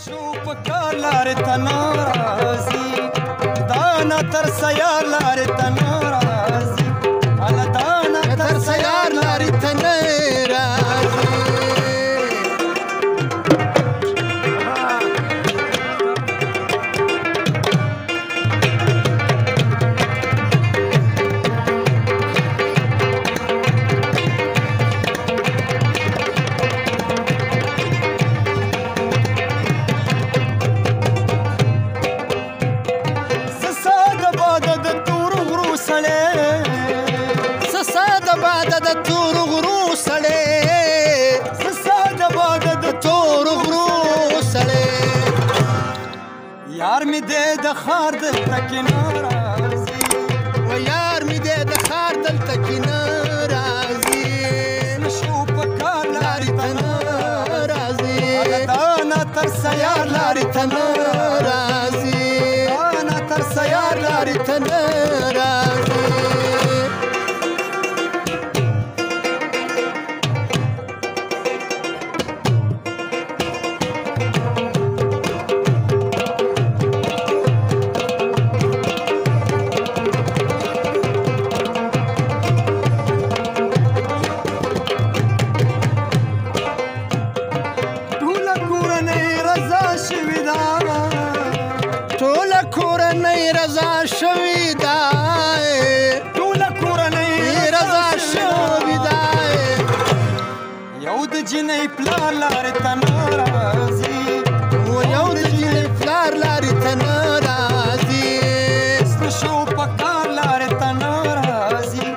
شو په کار لارې ته نه راځي دا نه تر سیار لارې ته نه راځي هله دا نه تر سیار لارې ته نه راځي یار می دې د خار دلته کې نه راځي و یار می دې د خار دلته کې نه راځي شو په کار لارې ته نه راځي دا نه تر سیار لارې ته نه راځي دا نه تر سیار لارې ته نه راځي ټوله کورنۍ رضا شوې ده ټوله کورنۍ رضا شوې ده یو د جنۍ پلار لارې ته نه راځي و یو د جنۍ پلار لارې ته نه راځي سره شو په کار لارې ته نه راځي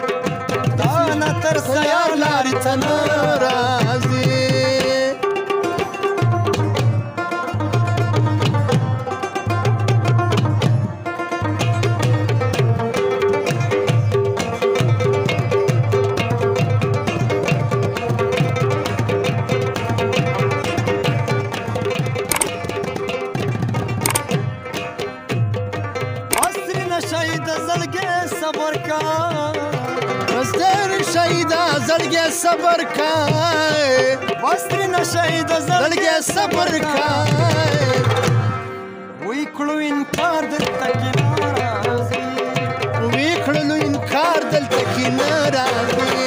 دا نه تر سیار لارې ته نه راځي زړګي صبر کای وستر نشي د زړګي صبر کای وی کړو انکار دلته کې ناراضي وی کړو انکار دلته کې ناراضي